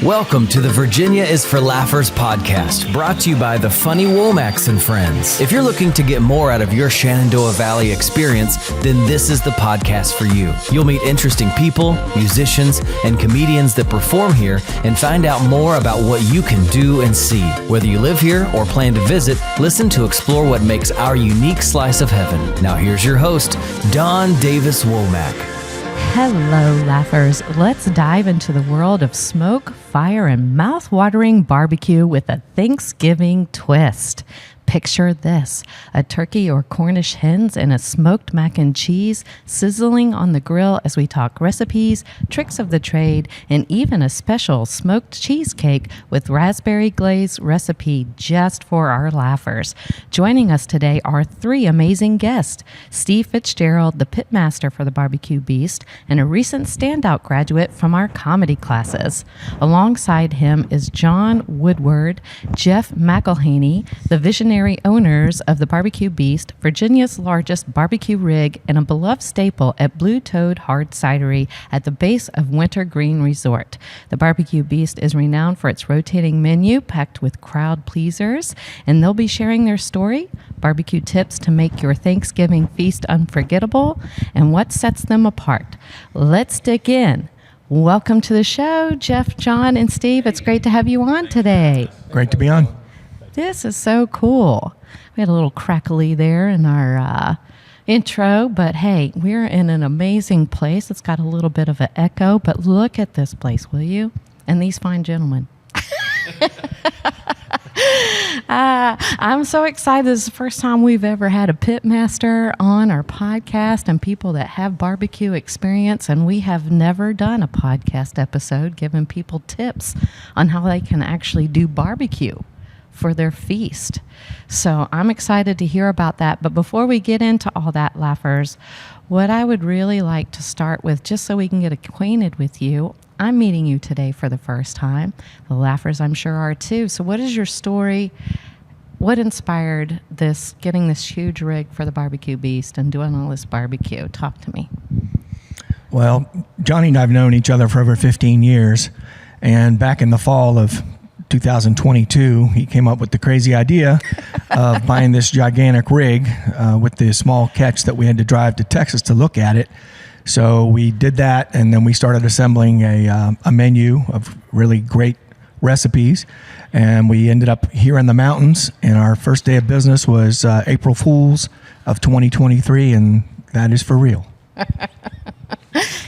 Welcome to the Virginia is for Laughers podcast, brought to you by the funny Womax and Friends. If you're looking to get more out of your Shenandoah Valley experience, then this is the podcast for you. You'll meet interesting people, musicians, and comedians that perform here and find out more about what you can do and see. Whether you live here or plan to visit, listen to explore what makes our unique slice of heaven. Now here's your host, Don Davis Womack. Hello, laughers. Let's dive into the world of smoke, fire, and mouth-watering barbecue with a Thanksgiving twist. Picture this, a turkey or Cornish hens and a smoked mac and cheese sizzling on the grill as we talk recipes, tricks of the trade, and even a special smoked cheesecake with raspberry glaze recipe just for our laughers. Joining us today are three amazing guests, Steve Fitzgerald, the Pitmaster for the BBQ Beast, and a recent standout graduate from our comedy classes. Alongside him is John Woodward, Jeff Mackelhany, the visionary owners of the BBQ Beast, Virginia's largest barbecue rig, and a beloved staple at Blue Toad Hard Cidery at the base of Winter Green Resort. The BBQ Beast is renowned for its rotating menu packed with crowd pleasers, and they'll be sharing their story, barbecue tips to make your Thanksgiving feast unforgettable, and what sets them apart. Let's dig in. Welcome to the show, Jeff, John, and Steve. It's great to have you on today. Great to be on. This is so cool. We had a little crackly there in our intro, but hey, we're in an amazing place. It's got a little bit of an echo, but look at this place, will you? And these fine gentlemen. I'm so excited. This is the first time we've ever had a Pitmaster on our podcast and people that have barbecue experience, and we have never done a podcast episode giving people tips on how they can actually do barbecue for their feast. So I'm excited to hear about that. But before we get into all that, laughers, what I would really like to start with, just so we can get acquainted with you, I'm meeting you today for the first time. The laughers, I'm sure, are too. So what is your story? What inspired this, getting this huge rig for the BBQ Beast and doing all this barbecue? Talk to me. Well, Johnny and I have known each other for over 15 years. And back in the fall of 2022, he came up with the crazy idea of buying this gigantic rig with the small catch that we had to drive to Texas to look at it. So we did that, and then we started assembling a menu of really great recipes, and we ended up here in the mountains, and our first day of business was April Fool's of 2023, and that is for real.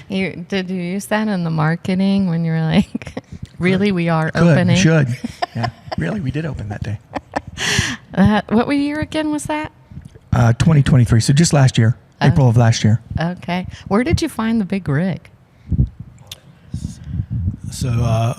Did you use that in the marketing when you were like, really, we are Good, opening? Should. Yeah, really, we did open that day. What year again was that? 2023, so just last year, April of last year. Okay. Where did you find the big rig? So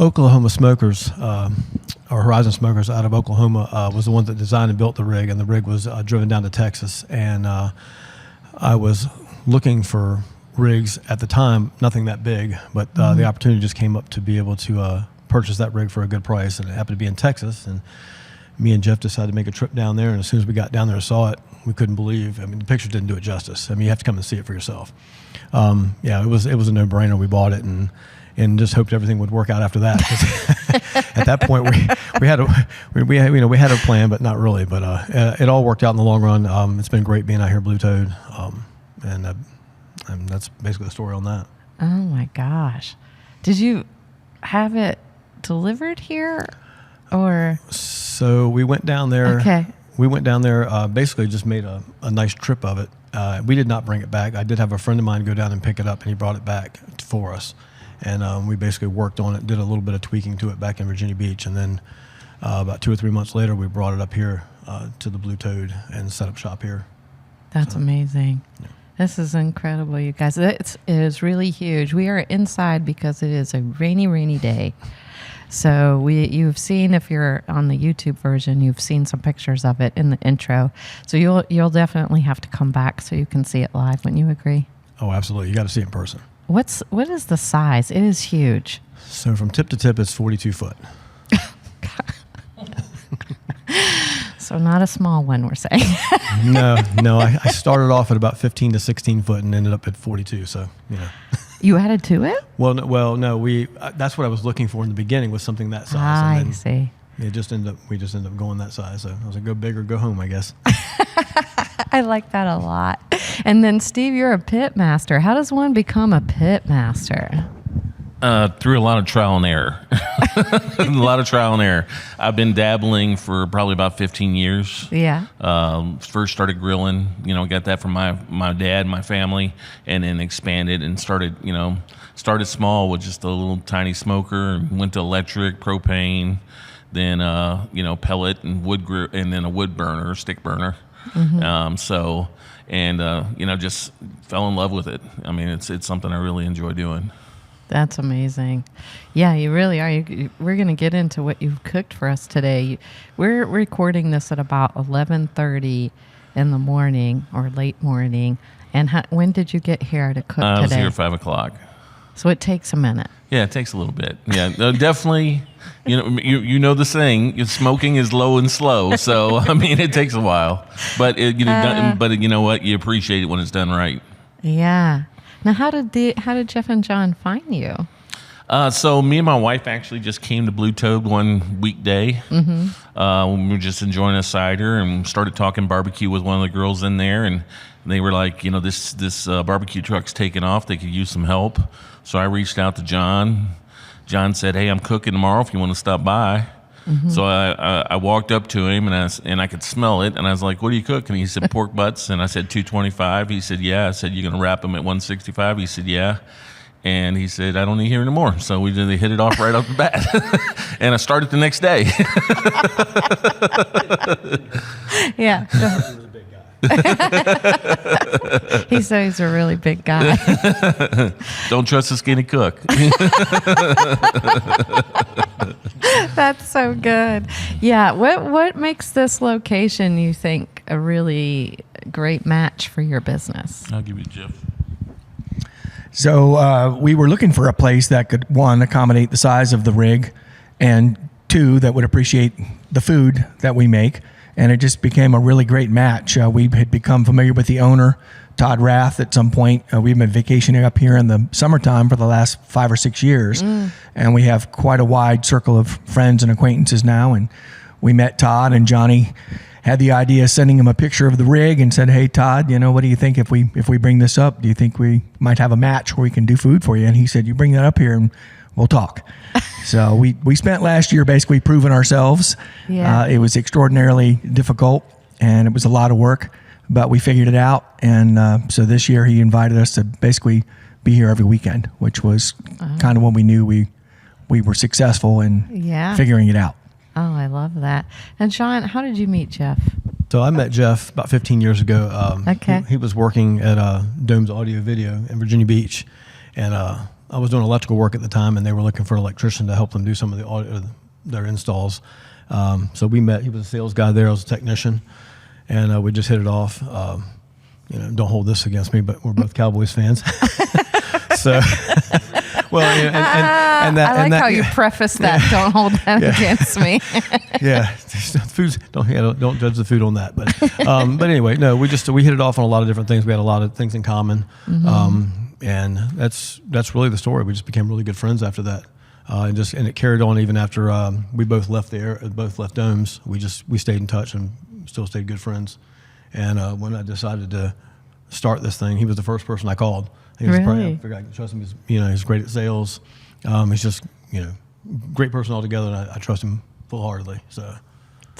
Oklahoma Smokers, or Horizon Smokers out of Oklahoma, was the one that designed and built the rig, and the rig was driven down to Texas. And I was looking for rigs at the time, nothing that big, but the opportunity just came up to be able to purchase that rig for a good price, and it happened to be in Texas. And me and Jeff decided to make a trip down there, and as soon as we got down there and saw it, we couldn't believe. I mean, the picture didn't do it justice. I mean, you have to come and see it for yourself. Yeah, it was a no-brainer. We bought it and just hoped everything would work out after that. At that point, we had a plan, but not really. But it all worked out in the long run. It's been great being out here at Blue Toad, and that's basically the story on that. Oh my gosh. Did you have it delivered here or? So we went down there. Okay. We went down there, basically just made a nice trip of it. We did not bring it back. I did have a friend of mine go down and pick it up, and he brought it back for us. And we basically worked on it, did a little bit of tweaking to it back in Virginia Beach. And then about 2 or 3 months later, we brought it up here to the Blue Toad and set up shop here. That's amazing. Yeah. This is incredible, you guys. It is really huge. We are inside because it is a rainy, rainy day. So you've seen, if you're on the YouTube version, you've seen some pictures of it in the intro. So you'll definitely have to come back so you can see it live. Wouldn't you agree? Oh, absolutely. You got to see it in person. What is the size? It is huge. So from tip to tip, it's 42 foot. So not a small one, we're saying. No. I started off at about 15 to 16 foot and ended up at 42. So, You added to it? No. That's what I was looking for in the beginning, was something that size. I and then see. We just ended up going that size. So I was like, go big or go home, I guess. I like that a lot. And then, Steve, you're a pitmaster. How does one become a pitmaster? Through a lot of trial and error. I've been dabbling for probably about 15 years. Yeah. First started grilling, got that from my dad, my family, and then expanded and started small with just a little tiny smoker, and went to electric, propane, then, pellet and wood grill, and then a wood burner, stick burner. Mm-hmm. Just fell in love with it. I mean, it's something I really enjoy doing. That's amazing. Yeah, you really are. We're going to get into what you've cooked for us today. We're recording this at about 11:30 in the morning or late morning. And when did you get here to cook today? I was here at 5 o'clock. So it takes a minute. Yeah, it takes a little bit. Yeah, definitely. You know the saying, smoking is low and slow. So I mean, it takes a while, but you know what? You appreciate it when it's done right. Yeah. Now, how did Jeff and John find you? So me and my wife actually just came to Blue Toad one weekday. Mm-hmm. When we were just enjoying a cider and started talking barbecue with one of the girls in there, and they were like, this barbecue truck's taking off. They could use some help. So I reached out to John. John said, "Hey, I'm cooking tomorrow if you want to stop by." Mm-hmm. So I walked up to him and I could smell it, and I was like, "What are you cooking?" He said, "Pork butts," and I said, "225." He said, "Yeah." I said, "You gonna wrap them at 165?" He said, "Yeah." And he said, "I don't need to hear anymore." So we hit it off right off the bat, and I started the next day. Yeah. He said he's a really big guy. Don't trust a skinny cook. That's so good. Yeah. What makes this location, you think, a really great match for your business? I'll give you Jeff. So we were looking for a place that could, one, accommodate the size of the rig, and two, that would appreciate the food that we make. And it just became a really great match. We had become familiar with the owner, Todd Rath, at some point. We've been vacationing up here in the summertime for the last 5 or 6 years. And we have quite a wide circle of friends and acquaintances now. And we met Todd, and Johnny had the idea of sending him a picture of the rig and said, "Hey, Todd, what do you think if we bring this up? Do you think we might have a match where we can do food for you?" And he said, "You bring that up here and we'll talk." So we spent last year basically proving ourselves. Yeah. It was extraordinarily difficult, and it was a lot of work, but we figured it out. And so this year he invited us to basically be here every weekend, which was kind of when we knew we were successful in figuring it out. Oh, I love that. And Sean, how did you meet Jeff? So I met Jeff about 15 years ago. Okay. He was working at Dome's Audio Video in Virginia Beach, and I was doing electrical work at the time, and they were looking for an electrician to help them do some of their installs. So we met. He was a sales guy there. I was a technician, and we just hit it off. Don't hold this against me, but we're both Cowboys fans. So, well, I like how you preface that. Don't hold that against me. Yeah, don't judge the food on that. But anyway, no, we hit it off on a lot of different things. We had a lot of things in common. Mm-hmm. And that's really the story. We just became really good friends after that, and it carried on even after we both left Domes. We stayed in touch and still stayed good friends. And when I decided to start this thing, he was the first person I called. He was I figured I could trust him. He's great at sales. He's just great person altogether, and I trust him full-heartedly. So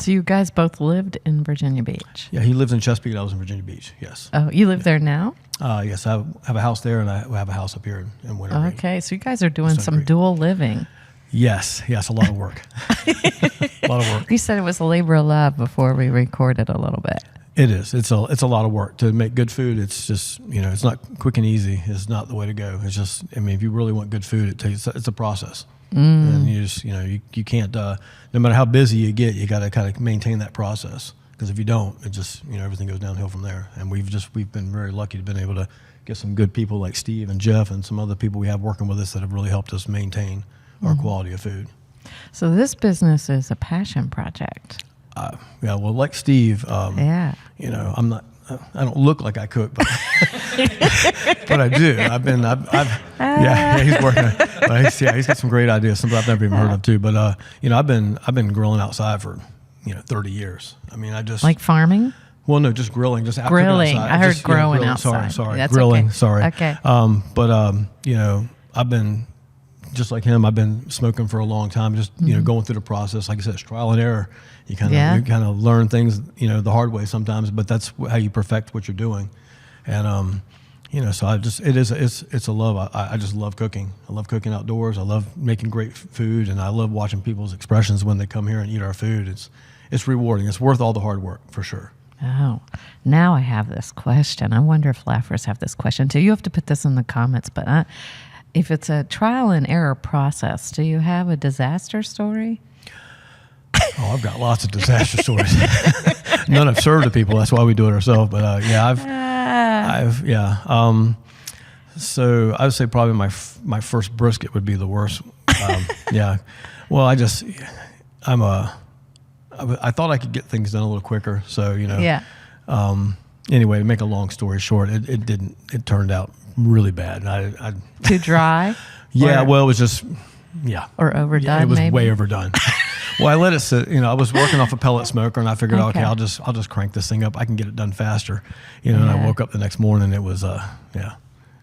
you guys both lived in Virginia Beach? Yeah, he lives in Chesapeake. I was in Virginia Beach. Yes. Oh, you live there now? Yes, I have a house there, and I have a house up here in Winter Green. Okay, so you guys are doing some dual living. Yes, a lot of work. A lot of work. You said it was a labor of love before we recorded a little bit. It is. It's a lot of work to make good food. It's just it's not quick and easy. It's not the way to go. It's just if you really want good food, it's a process. And you just you can't no matter how busy you get, you got to kind of maintain that process, because if you don't, it just everything goes downhill from there. And we've been very lucky to been able to get some good people like Steve and Jeff and some other people we have working with us that have really helped us maintain our quality of food. So this business is a passion project. Well, like Steve, I'm not. I don't look like I cook, but But I do. Yeah, he's working. He's got some great ideas, some I've never even heard of too. But I've been grilling outside for 30 years. I mean, I just Like farming? Well, no, just grilling, just out Grilling. outside. I heard Just, growing grilling. outside. Sorry, That's grilling. okay. Sorry. Okay. I've been just like him. I've been smoking for a long time. Just going through the process. Like I said, it's trial and error. You kind of learn things the hard way sometimes, but that's how you perfect what you're doing. And so it's a love. I just love cooking. I love cooking outdoors. I love making great food, and I love watching people's expressions when they come here and eat our food. It's rewarding. It's worth all the hard work for sure. Oh, now I have this question. I wonder if laughers have this question too. You have to put this in the comments, but if it's a trial and error process, do you have a disaster story? Oh, I've got lots of disaster stories. None I've served to people. That's why we do it ourselves. But So I would say probably my first brisket would be the worst. Well, I thought I could get things done a little quicker. So, anyway, to make a long story short, it didn't. It turned out really bad. Too dry? Yeah, well, it was just, Or overdone, yeah, it was maybe? way overdone. Well, I let it sit. I was working off a pellet smoker, and I figured, okay, I'll just crank this thing up. I can get it done faster. And I woke up the next morning. It was,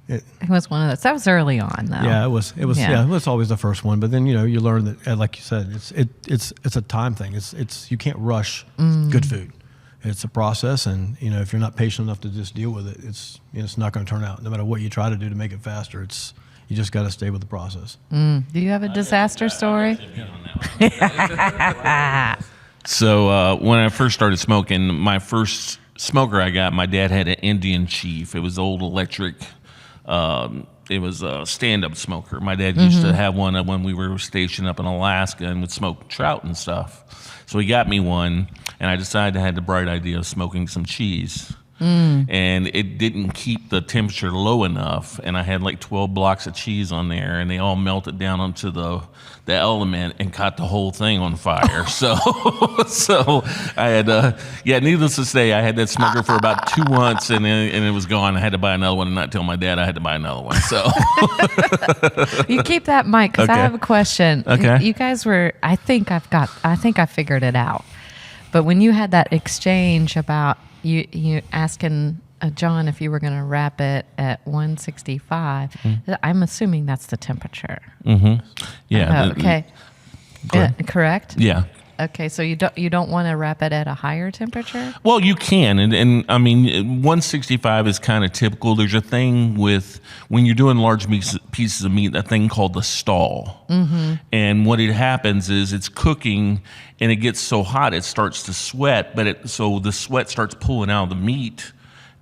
It was one of those. That was early on, though. Yeah, it was. Yeah, it was always the first one. But then you learn that, like you said, it's a time thing. It's you can't rush good food. It's a process, and if you're not patient enough to just deal with it, it's not going to turn out. No matter what you try to do to make it faster, you just got to stay with the process. Do you have a disaster story? So when I first started smoking, my first smoker I got, my dad had an Indian Chief. It was old electric. It was a stand-up smoker. My dad used to have one when we were stationed up in Alaska and would smoke trout and stuff. So he got me one, and I decided I had the bright idea of smoking some cheese. And it didn't keep the temperature low enough, and I had like 12 blocks of cheese on there, and they all melted down onto the element and caught the whole thing on fire. So I had needless to say, I had that smoker for about 2 months, and it was gone. I had to buy another one and not tell my dad I had to buy another one. So You keep that mic, because I have a question. Okay. You guys were, I think I figured it out. But when you had that exchange about you asking John if you were going to wrap it at 165, I'm assuming that's the temperature. yeah. Okay. Correct? Yeah. Okay, so you don't want to wrap it at a higher temperature? Well, you can, and I mean, 165 is kind of typical. There's a thing with when you're doing large pieces of meat, a thing called the stall. And what it happens is it's cooking, and it gets so hot it starts to sweat, so the sweat starts pulling out of the meat.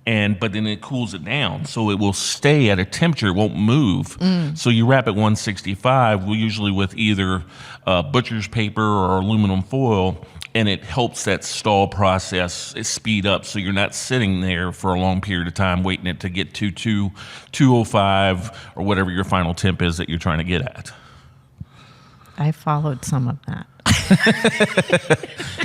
But then it cools it down, so it will stay at a temperature, it won't move. So you wrap it 165, usually with either butcher's paper or aluminum foil, and it helps that stall process speed up, so you're not sitting there for a long period of time waiting it to get to 205 or whatever your final temp is that you're trying to get at. I followed some of that.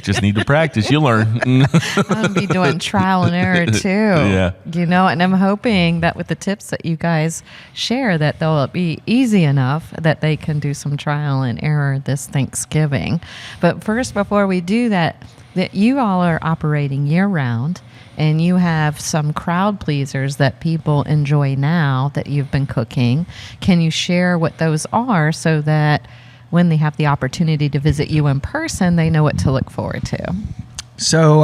Just need to practice. You'll learn. I'm going to be doing trial and error too. Yeah. And I'm hoping that with the tips that you guys share, that they'll be easy enough that they can do some trial and error this Thanksgiving. But first, before we do that you all are operating year round, and you have some crowd pleasers that people enjoy now that you've been cooking. Can you share what those are so that when they have the opportunity to visit you in person, they know what to look forward to? So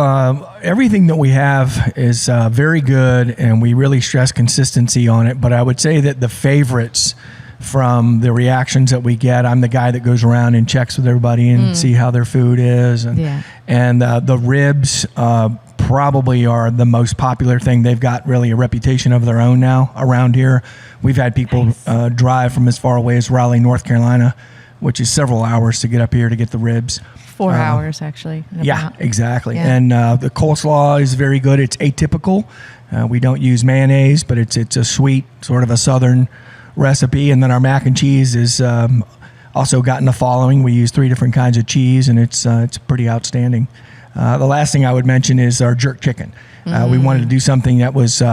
everything that we have is very good, and we really stress consistency on it. But I would say that the favorites from the reactions that we get, I'm the guy that goes around and checks with everybody and see how their food is. And the ribs probably are the most popular thing. They've got really a reputation of their own now around here. We've had people drive from as far away as Raleigh, North Carolina, which is several hours to get up here to get the ribs. 4 hours, actually. Yeah, exactly. Yeah. And the coleslaw is very good. It's atypical. We don't use mayonnaise, but it's a sweet, sort of a southern recipe. And then our mac and cheese is also gotten a following. We use 3 different kinds of cheese, and it's pretty outstanding. The last thing I would mention is our jerk chicken. We wanted to do something that was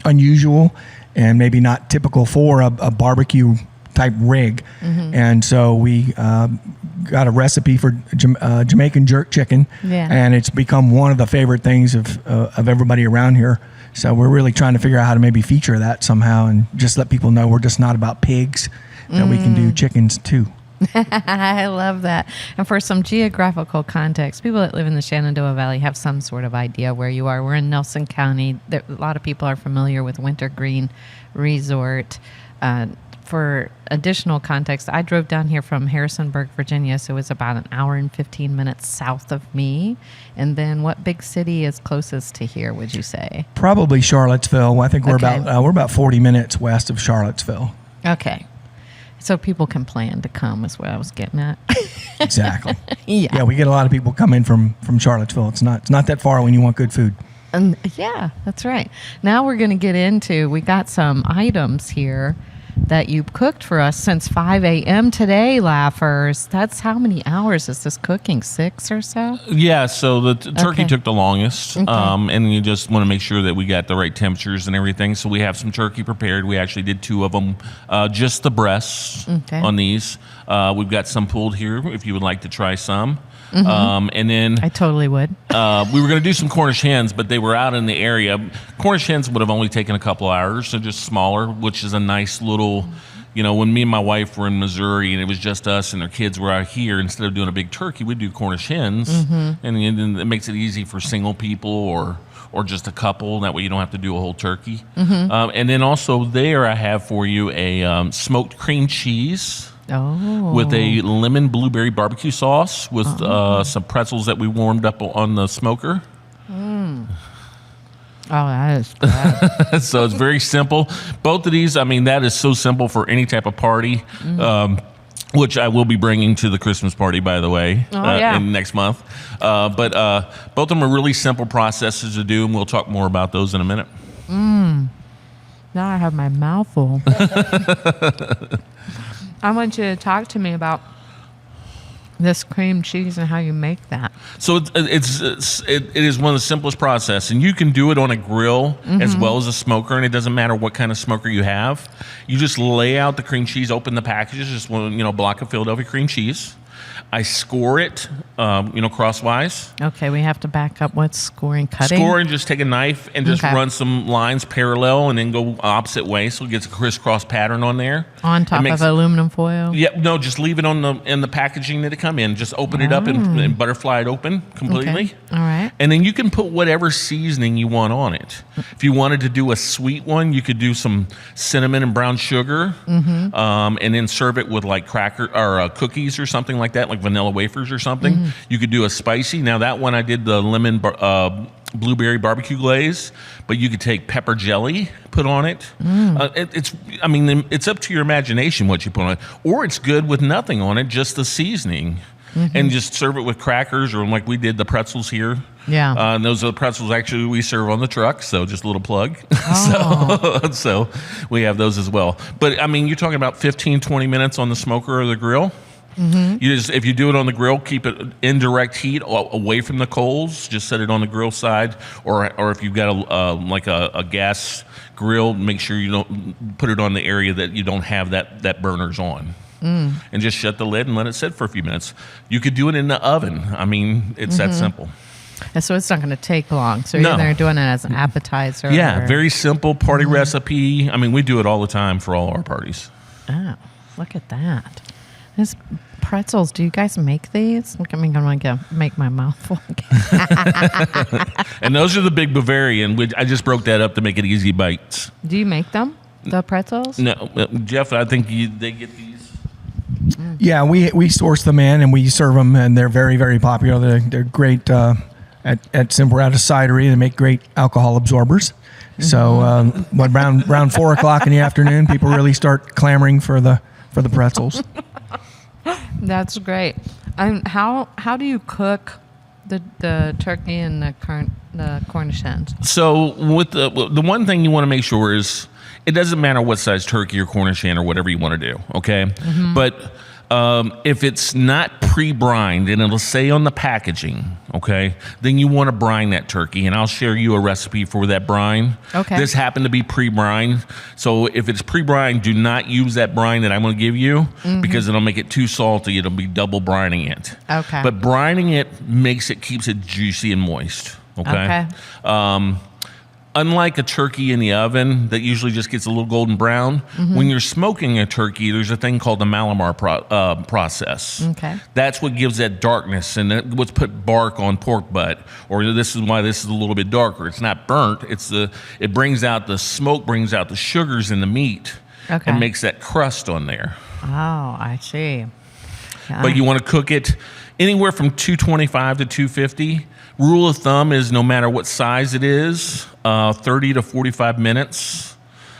unusual and maybe not typical for a barbecue type rig. And so we got a recipe for Jamaican jerk chicken, and it's become one of the favorite things of everybody around here. So we're really trying to figure out how to maybe feature that somehow and just let people know we're just not about pigs, that we can do chickens too. I love that. And for some geographical context, people that live in the Shenandoah Valley have some sort of idea where you are. We're in Nelson County. A lot of people are familiar with Wintergreen Resort. For additional context, I drove down here from Harrisonburg, Virginia, so it's about an hour and 15 minutes south of me. And then what big city is closest to here, would you say? Probably Charlottesville. I think we're about 40 minutes west of Charlottesville. Okay. So people can plan to come is what I was getting at. Exactly. Yeah. Yeah, we get a lot of people come in from Charlottesville. It's not that far when you want good food. Yeah, that's right. Now we're going to get into, we got some items here that you cooked for us since 5 a.m. today, Laughers. That's how many hours is this cooking? 6 or so? Yeah, so the turkey took the longest, and you just want to make sure that we got the right temperatures and everything. So we have some turkey prepared. We actually did 2 of them, just the breasts on these. We've got some pulled here if you would like to try some. And then I totally would. we were going to do some Cornish hens, but they were out in the area. Cornish hens would have only taken a couple hours, so just smaller, which is a nice little, when me and my wife were in Missouri and it was just us and their kids were out here, instead of doing a big turkey, we'd do Cornish hens. And then it makes it easy for single people or just a couple. That way you don't have to do a whole turkey. And then also there I have for you a smoked cream cheese. With a lemon blueberry barbecue sauce with some pretzels that we warmed up on the smoker. Oh, that is good. So it's very simple. Both of these, that is so simple for any type of party, which I will be bringing to the Christmas party, by the way, in next month. But both of them are really simple processes to do, and we'll talk more about those in a minute. Now I have my mouth full. I want you to talk to me about this cream cheese and how you make that. So it is one of the simplest processes, and you can do it on a grill as well as a smoker, and it doesn't matter what kind of smoker you have. You just lay out the cream cheese, open the packages, just one block of Philadelphia cream cheese. I score it, crosswise. Okay, we have to back up. What's scoring? Cutting? Score and just take a knife and just run some lines parallel and then go opposite way so it gets a crisscross pattern on there. On top of aluminum foil? Yeah, no, just leave it in the packaging that it come in. Just open it up and butterfly it open completely. Okay. All right. And then you can put whatever seasoning you want on it. If you wanted to do a sweet one, you could do some cinnamon and brown sugar, and then serve it with like cracker or cookies or something like that, like vanilla wafers or something. You could do a spicy. Now that one I did the lemon blueberry barbecue glaze, but you could take pepper jelly, put on it. It's up to your imagination what you put on it, or it's good with nothing on it, just the seasoning, and just serve it with crackers or like we did the pretzels here. Yeah. And those are the pretzels actually we serve on the truck, so just a little plug. So we have those as well. But you're talking about 15, 20 minutes on the smoker or the grill. If you do it on the grill, keep it indirect heat away from the coals. Just set it on the grill side, or if you've got a gas grill, make sure you don't put it on the area that you don't have that burners on, and just shut the lid and let it sit for a few minutes. You could do it in the oven. It's that simple. And so it's not going to take long. So you're there doing it as an appetizer. Yeah, very simple party recipe. We do it all the time for all our parties. Oh, look at that. These pretzels, do you guys make these? Look at me, I'm going to make my mouth full again. And those are the big Bavarian. I just broke that up to make it easy bites. Do you make them, the pretzels? No, Jeff, I think they get these. Yeah, we source them in and we serve them, and they're very, very popular. They're great at Simple Out of Cidery. They make great alcohol absorbers. So around 4 o'clock in the afternoon, people really start clamoring for the pretzels. That's great. How do you cook the turkey and the Cornish hens? So with the one thing you want to make sure is it doesn't matter what size turkey or Cornish hen or whatever you want to do, okay? But If it's not pre-brined, and it'll say on the packaging, okay, then you want to brine that turkey, and I'll share you a recipe for that brine. Okay. This happened to be pre-brined, so if it's pre-brined, do not use that brine that I'm going to give you because it'll make it too salty. It'll be double brining it. Okay. But brining it keeps it juicy and moist. Okay. Unlike a turkey in the oven that usually just gets a little golden brown, when you're smoking a turkey, there's a thing called the Malamar process. Okay. That's what gives that darkness, and that's what's put bark on pork butt. Or this is why this is a little bit darker. It's not burnt. It brings out the smoke, brings out the sugars in the meat, and makes that crust on there. Oh, I see. Yeah. But you want to cook it anywhere from 225 to 250. Rule of thumb is no matter what size it is, 30 to 45 minutes.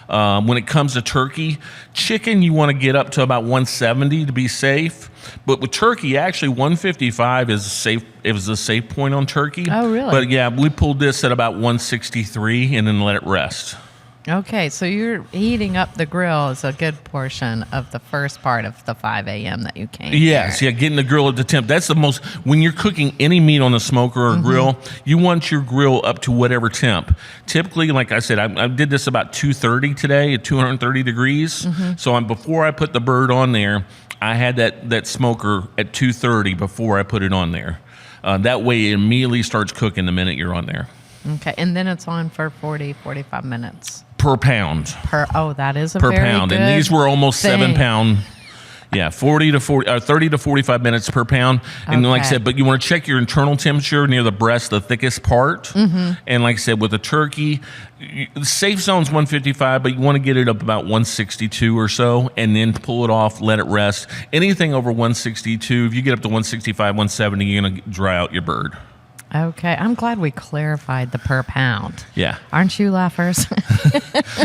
When it comes to turkey, chicken you want to get up to about 170 to be safe. But with turkey, actually 155 is safe. It was a safe point on turkey. Oh, really? But yeah, we pulled this at about 163 and then let it rest. Okay, so you're heating up the grill is a good portion of the first part of the 5 a.m. that you came. Yes, here. yeah, getting the grill at the temp. That's the most, when you're cooking any meat on a smoker or grill, you want your grill up to whatever temp. Typically, like I said, I did this about 230 today at 230 degrees. So before I put the bird on there, I had that smoker at 230 before I put it on there. That way it immediately starts cooking the minute you're on there. Okay, and then it's on for 45 minutes. Per pound. That is a Per very pound. good And these were almost thing. 7 pound. Yeah, 30 to 45 minutes per pound. And like I said, but you want to check your internal temperature near the breast, the thickest part. And like I said, with a turkey, the safe zone's 155, but you want to get it up about 162 or so, and then pull it off, let it rest. Anything over 162, if you get up to 165, 170, you're going to dry out your bird. Okay, I'm glad we clarified the per pound. Yeah. Aren't you, laughers?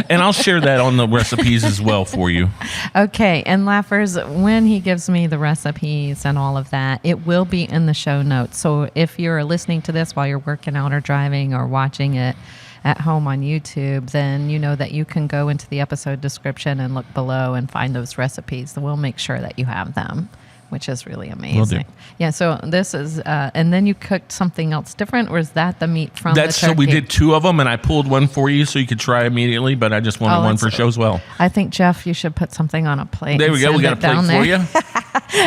And I'll share that on the recipes as well for you. Okay, and laughers, when he gives me the recipes and all of that, it will be in the show notes. So if you're listening to this while you're working out or driving or watching it at home on YouTube, then you know that you can go into the episode description and look below and find those recipes. We'll make sure that you have them, which is really amazing. Yeah, so this is, and then you cooked something else different, or is that the meat from the turkey? So we did 2 of them, and I pulled one for you so you could try immediately, but I just wanted one for show as well. I think, Jeff, you should put something on a plate. There we go. We got a plate for you.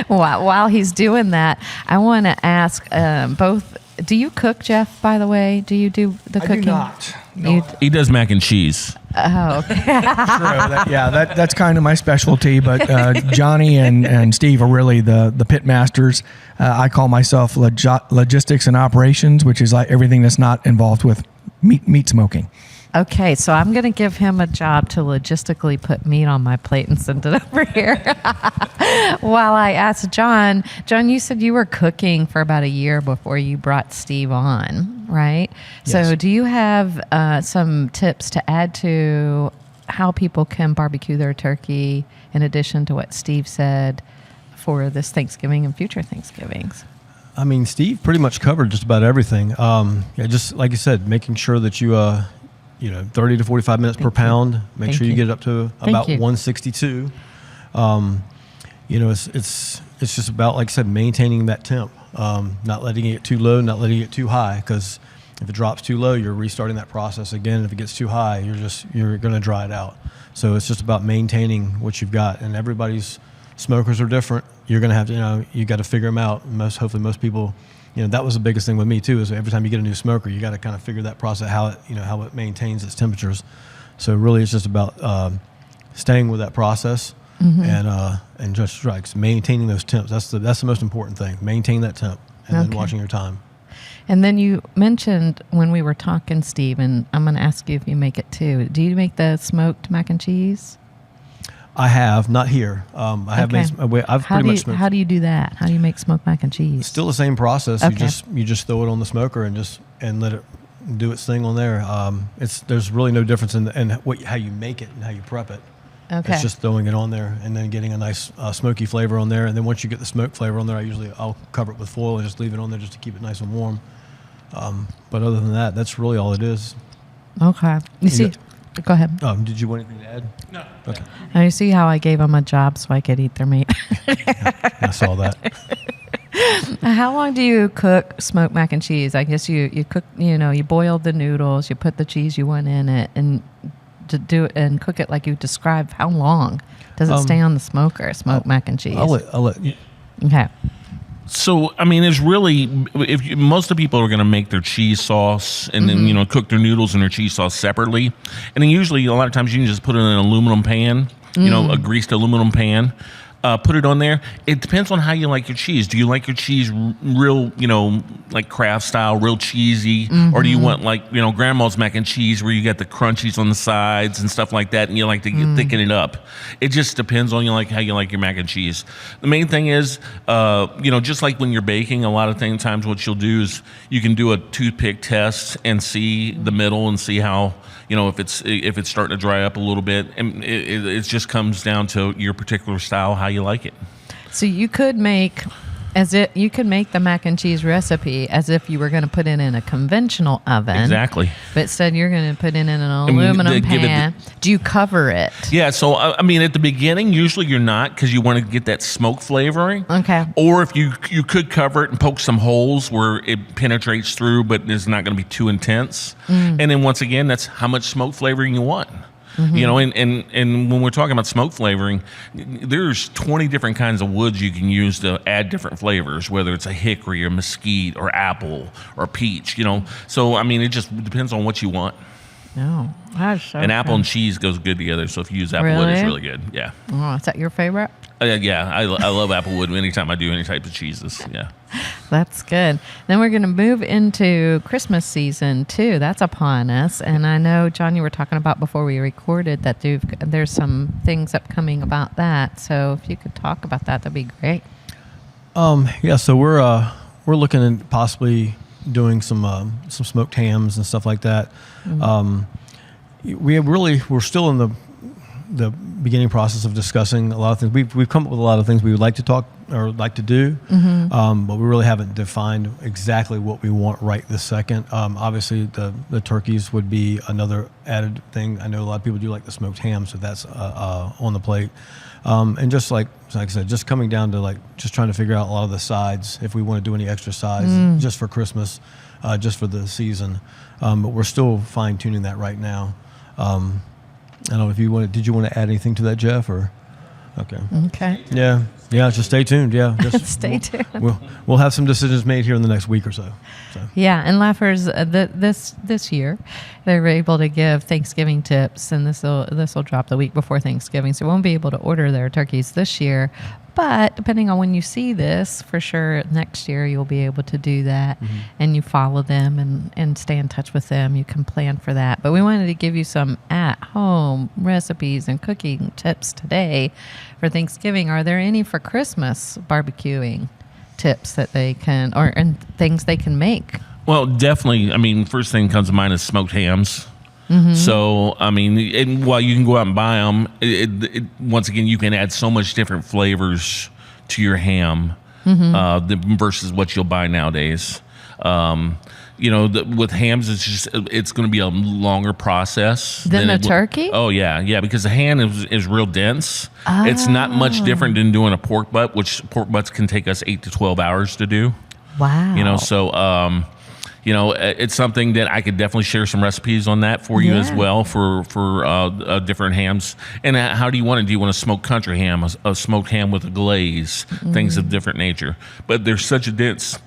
While he's doing that, I want to ask both, do you cook, Jeff, by the way? Do you do the cooking? I do not. No. He does mac and cheese. Oh, okay. That's kind of my specialty. But Johnny and Steve are really the pitmasters. I call myself logistics and operations, which is like everything that's not involved with meat smoking. Okay, so I'm going to give him a job to logistically put meat on my plate and send it over here. While I asked John, you said you were cooking for about a year before you brought Steve on, right? Yes. So do you have some tips to add to how people can barbecue their turkey in addition to what Steve said for this Thanksgiving and future Thanksgivings? I mean, Steve pretty much covered just about everything. Just like you said, making sure that you 30 to 45 minutes per pound. Make sure you get it up to about 162. It's just about, like I said, maintaining that temp, not letting it get too low, not letting it get too high, because if it drops too low, you're restarting that process again. If it gets too high, you're going to dry it out. So it's just about maintaining what you've got, and everybody's smokers are different. You're going to have to, you got to figure them out. Hopefully most people, that was the biggest thing with me too, is every time you get a new smoker, you got to kind of figure that process, how it maintains its temperatures. So really it's just about staying with that process and just maintaining those temps. That's the most important thing. Maintain that temp and then watching your time. And then you mentioned when we were talking, Steve, and I'm going to ask you if you make it too. Do you make the smoked mac and cheese? I have, not here. I have made. I've pretty much smoked. How do you do that? How do you make smoked mac and cheese? Still the same process. Okay. You just throw it on the smoker and let it do its thing on there. There's really no difference in how you make it and how you prep it. Okay. It's just throwing it on there and then getting a nice smoky flavor on there. And then once you get the smoke flavor on there, I'll cover it with foil and just leave it on there just to keep it nice and warm. But other than that, that's really all it is. Okay. You see, Go ahead. Did you want anything to add? No. Okay. I see how I gave them a job so I could eat their meat. I saw that. How long do you cook smoked mac and cheese? I guess you cook, you boil the noodles, you put the cheese you want in it, and to do it and cook it like you described. How long does it stay on the smoker? Smoked mac and cheese. I'll let you. Okay. So, I mean, it's really, most of the people are going to make their cheese sauce and then, cook their noodles and their cheese sauce separately. And then usually, a lot of times, you can just put it in an aluminum pan, a greased aluminum pan. Put it on there. It depends on how you like your cheese. Do you like your cheese real, like Kraft style, real cheesy? Or do you want like, grandma's mac and cheese where you got the crunchies on the sides and stuff like that and you like to thicken it up? It just depends on how you like your mac and cheese. The main thing is, just like when you're baking, a lot of times what you'll do is you can do a toothpick test and see the middle and see how, if it's starting to dry up a little bit. And it just comes down to your particular style, how you like it. So you could make the mac and cheese recipe as if you were going to put it in a conventional oven. Exactly. But instead you're going to put it in an aluminum pan. Do you cover it? Yeah. So, I mean, at the beginning, usually you're not because you want to get that smoke flavoring. Okay. Or if you could cover it and poke some holes where it penetrates through, but it's not going to be too intense. And then once again, that's how much smoke flavoring you want. And when we're talking about smoke flavoring, there's 20 different kinds of woods you can use to add different flavors, whether it's a hickory or mesquite or apple or peach, So, I mean, it just depends on what you want. No. That's so And apple good. and cheese goes good together. So if you use applewood, it's really good. Yeah. Oh, is that your favorite? Yeah, I love applewood anytime I do any type of cheeses. Yeah. That's good. Then we're going to move into Christmas season too. That's upon us. And I know, John, you were talking about before we recorded that there's some things upcoming about that. So if you could talk about that, that'd be great. Yeah. So we're looking at possibly doing some smoked hams and stuff like that. We're still in the beginning process of discussing a lot of things. We've come up with a lot of things we would like to talk or like to do, but we really haven't defined exactly what we want right this second. Obviously, the turkeys would be another added thing. I know a lot of people do like the smoked ham, so that's on the plate. And just like I said, just coming down to just trying to figure out a lot of the sides, if we want to do any extra sides just for Christmas, just for the season. But we're still fine tuning that right now. I don't know if did you want to add anything to that, Jeff, or? Okay. Okay. Yeah. Just stay tuned. Yeah. Just Stay tuned. We'll have some decisions made here in the next week or so. Yeah, and Laughers this year, they were able to give Thanksgiving tips, and this will drop the week before Thanksgiving, so we won't be able to order their turkeys this year. But depending on when you see this, for sure next year you'll be able to do that, and you follow them and stay in touch with them. You can plan for that. But we wanted to give you some at-home recipes and cooking tips today for Thanksgiving. Are there any for Christmas barbecuing tips that they can, and things they can make? Well, definitely. I mean, first thing comes to mind is smoked hams. So, I mean, and while you can go out and buy them, once again, you can add so much different flavors to your ham versus what you'll buy nowadays. With hams, it's going to be a longer process than a turkey. Oh yeah, because the ham is real dense. It's not much different than doing a pork butt, which pork butts can take us 8 to 12 hours to do. Wow. So. It's something that I could definitely share some recipes on that for you as well for different hams. And how do you want it? Do you want a smoked country ham, a smoked ham with a glaze, things of different nature? But there's such a dense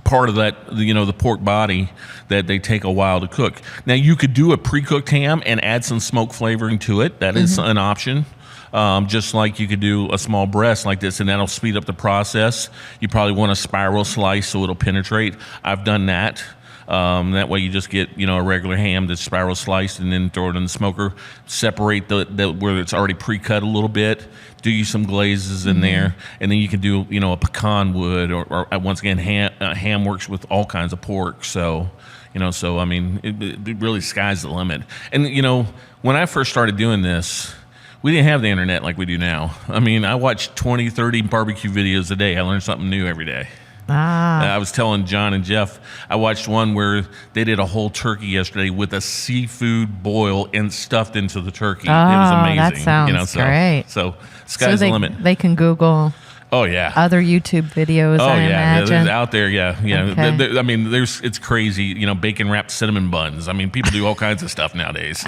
part of that, the pork body, that they take a while to cook. Now, you could do a pre-cooked ham and add some smoke flavoring to it. That is an option. Just like you could do a small breast like this, and that'll speed up the process. You probably want a spiral slice so it'll penetrate. I've done that. That way you just get, a regular ham that's spiral sliced and then throw it in the smoker. Separate the where it's already pre-cut a little bit. Do you some glazes in there, and then you can do, a pecan wood or once again, ham works with all kinds of pork. So, I mean, it really sky's the limit. And, when I first started doing this, we didn't have the internet like we do now. I mean, I watched 20, 30 barbecue videos a day. I learned something new every day. I was telling John and Jeff, I watched one where they did a whole turkey yesterday with a seafood boil and stuffed into the turkey. It was amazing. That sounds great. So sky's the limit. They can Google. Oh yeah. Other YouTube videos. Oh I yeah, imagine. they're out there. Yeah. Okay. I mean, it's crazy. Bacon wrapped cinnamon buns. I mean, people do all kinds of stuff nowadays.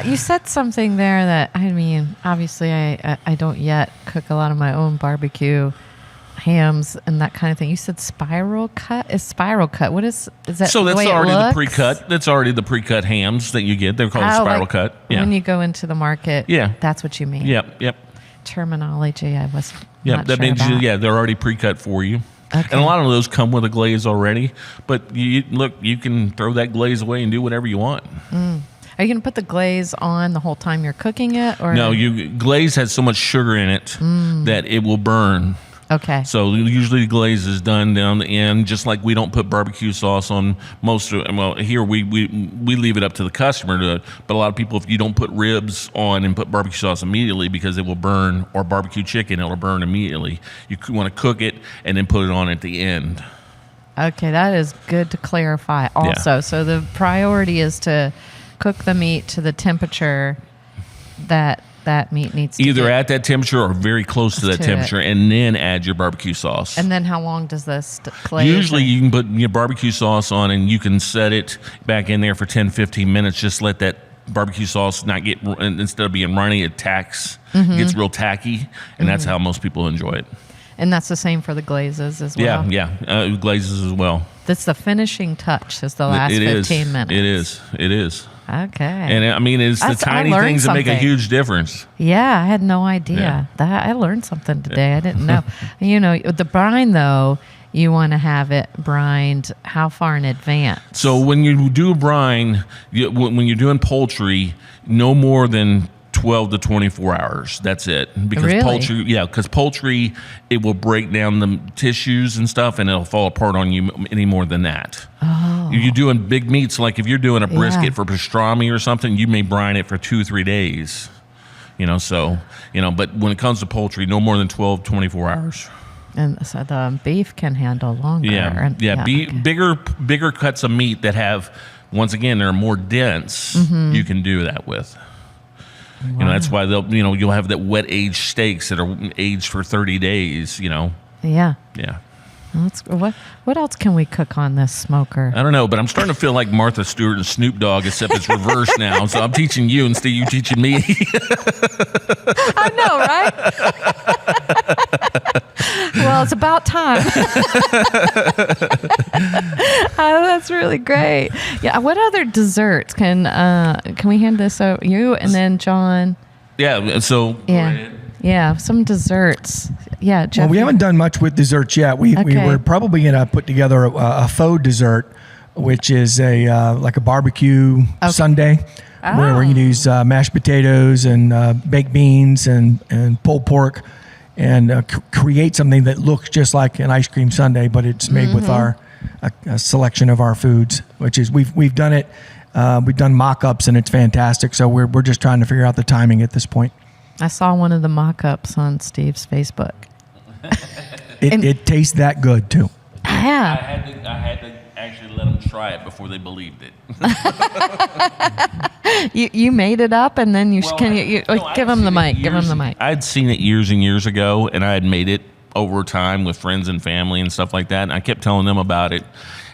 You said something there that, I mean, obviously I don't yet cook a lot of my own barbecue hams and that kind of thing. You said spiral cut? Is spiral cut? What is that? So that's the way already it the looks? pre-cut. That's already the pre-cut hams that you get. They're called spiral cut. Yeah. When you go into the market, Yeah. that's what you mean. Yep. Terminology I was Yeah, not that sure means about. they're already pre-cut for you. Okay. And a lot of those come with a glaze already. But you can throw that glaze away and do whatever you want. Are you going to put the glaze on the whole time you're cooking it? Or No, glaze has so much sugar in it that it will burn. Okay. So usually the glaze is done down the end, just like we don't put barbecue sauce on most of. Well, here we leave it up to the customer to. But a lot of people, if you don't put ribs on and put barbecue sauce immediately, because it will burn, or barbecue chicken, it'll burn immediately. You want to cook it and then put it on at the end. Okay, that is good to clarify also. So the priority is to cook the meat to the temperature that meat needs to Either be. at that temperature or very close to that temperature, and then add your barbecue sauce. And then how long does this glaze? Usually you can put your barbecue sauce on and you can set it back in there for 10, 15 minutes. Just let that barbecue sauce not get, instead of being runny, it gets real tacky. And that's how most people enjoy it. And that's the same for the glazes as well? Yeah. Glazes as well. That's the finishing touch is the last 15 minutes. It is. Okay. And I mean, it's the tiny learned things that make a something. huge difference. Yeah, I had no idea. Yeah. That I learned something today. I didn't know. The brine, though, you want to have it brined how far in advance? So when you do brine, when you're doing poultry, no more than 12 to 24 hours. That's it. Because Really? poultry, it will break down the tissues and stuff, and it'll fall apart on you any more than that. Oh. You're doing big meats, like if you're doing a brisket for pastrami or something, you may brine it for 2-3 days. But when it comes to poultry, no more than 12, 24 hours. And so the beef can handle longer. Okay. Bigger cuts of meat that have, once again, they're more dense, you can do that with. Wow. That's why you'll have that wet aged steaks that are aged for 30 days, Yeah. Yeah. What else can we cook on this smoker? I don't know, but I'm starting to feel like Martha Stewart and Snoop Dogg, except it's reversed now. So I'm teaching you instead of you teaching me. I know, right? Well, it's about time. That's really great. Yeah. What other desserts can we hand this over you and then John? Yeah. So Yeah, some desserts. Yeah, Jeff. Well, we haven't done much with desserts yet. We were probably going to put together a faux dessert, which is like a barbecue sundae, where we're going to use mashed potatoes and baked beans and pulled pork, and create something that looks just like an ice cream sundae, but it's made with a selection of our foods. Which is we've done it. We've done mock-ups and it's fantastic. So we're just trying to figure out the timing at this point. I saw one of the mock-ups on Steve's Facebook. It tastes that good too. Yeah. I had to actually let them try it before they believed it. You made it up, and then give him the mic. Give him the mic. I'd seen it years and years ago, and I had made it over time with friends and family and stuff like that. And I kept telling them about it.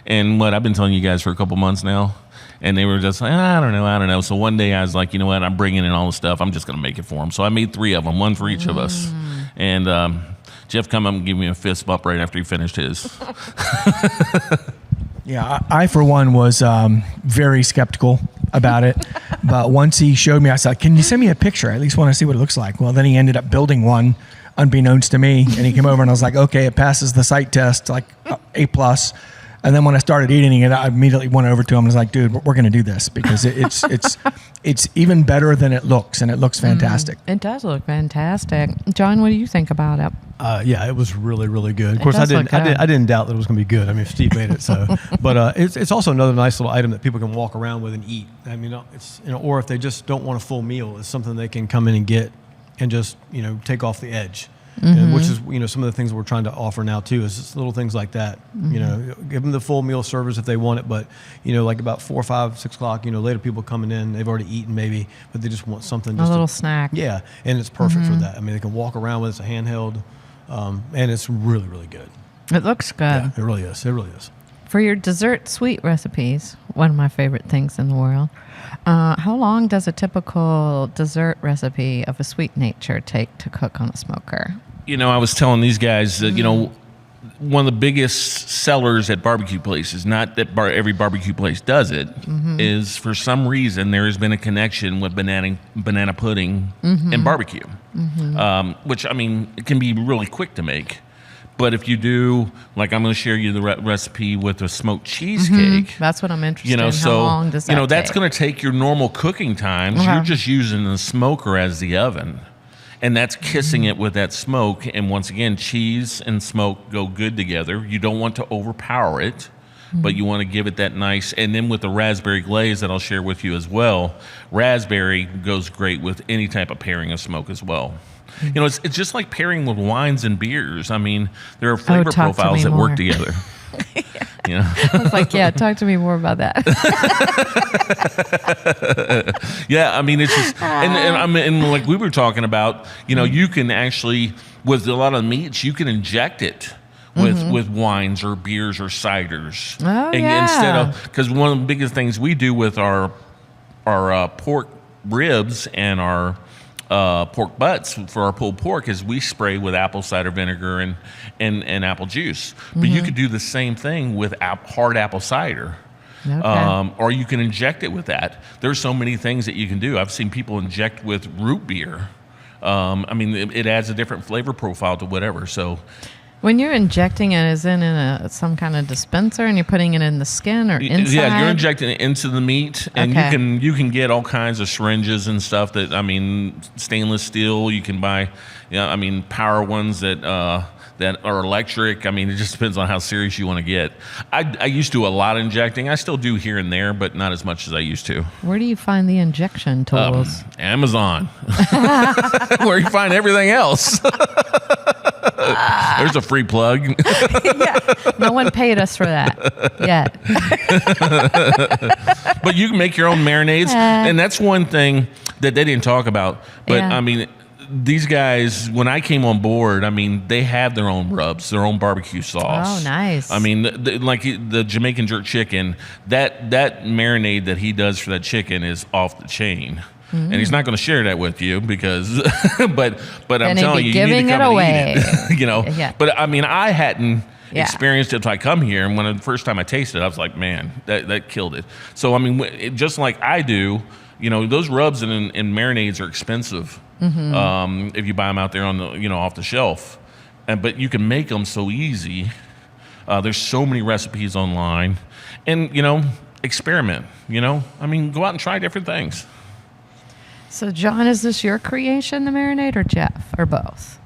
And I've been telling you guys for a couple months now. And they were just like, I don't know. So one day I was like, you know what? I'm bringing in all the stuff. I'm just going to make it for them. So I made 3 of them, one for each of us. And Jeff come up and give me a fist bump right after he finished his. Yeah, I for one was very skeptical about it. But once he showed me, I said, can you send me a picture? I at least want to see what it looks like. Well, then he ended up building one unbeknownst to me. And he came over and I was like, okay, it passes the sight test, like A+. And then when I started eating it, I immediately went over to him and was like, dude, we're going to do this because it's even better than it looks, and it looks fantastic. It does look fantastic. John, what do you think about it? Yeah, it was really, really good. Of course, I didn't doubt that it was going to be good. I mean, Steve made it, so. But it's also another nice little item that people can walk around with and eat. I mean, or if they just don't want a full meal, it's something they can come in and get and just take off the edge. and which is some of the things we're trying to offer now too. Is just little things like that. Give them the full meal service if they want it, but like about 4, 5, 6 o'clock. Later people coming in, they've already eaten maybe, but they just want something. A little snack. Yeah, and it's perfect for that. I mean, they can walk around with it. It's a handheld, and it's really, really good. It looks good. Yeah, it really is. It really is. For your dessert sweet recipes, one of my favorite things in the world, how long does a typical dessert recipe of a sweet nature take to cook on a smoker? I was telling these guys that, one of the biggest sellers at barbecue places, not that every barbecue place does it, is for some reason there has been a connection with banana pudding and barbecue, which, it can be really quick to make. But if you do, like I'm going to share you the recipe with a smoked cheesecake. That's what I'm interested in. So, how long does that that's take? going to take your normal cooking times. You're just using the smoker as the oven. And that's kissing it with that smoke. And once again, cheese and smoke go good together. You don't want to overpower it, but you want to give it that nice. And then with the raspberry glaze that I'll share with you as well, raspberry goes great with any type of pairing of smoke as well. It's just like pairing with wines and beers. There are flavor profiles that work together. I was like, talk to me more about that. It's just, and like we were talking about, you can actually, with a lot of meats, you can inject it with wines or beers or ciders. Instead of, because one of the biggest things we do with our pork ribs and our pork butts for our pulled pork is we spray with apple cider vinegar and apple juice. But you could do the same thing with hard apple cider. Okay. Or you can inject it with that. There's so many things that you can do. I've seen people inject with root beer. It adds a different flavor profile to whatever. So when you're injecting it, is it in some kind of dispenser and you're putting it in the skin or inside? Yeah, you're injecting it into the meat, and you can get all kinds of syringes and stuff that stainless steel. You can buy, power ones that are electric. It just depends on how serious you want to get. I used to do a lot of injecting. I still do here and there, but not as much as I used to. Where do you find the injection tools? Amazon, where you find everything else. There's a free plug. No one paid us for that yet. But you can make your own marinades, and that's one thing that they didn't talk about. But these guys, when I came on board, they have their own rubs, their own barbecue sauce. Oh, nice. Like the Jamaican jerk chicken, that marinade that he does for that chicken is off the chain. And he's not going to share that with you because, but I'm telling you, you need to come and eat it. But I hadn't experienced it until I come here, and when the first time I tasted it, I was like, man, that killed it. So just like I do, those rubs and marinades are expensive if you buy them out there on the off the shelf, but you can make them so easy. There's so many recipes online, and experiment. Go out and try different things. So, John, is this your creation, the marinade, or Jeff, or both?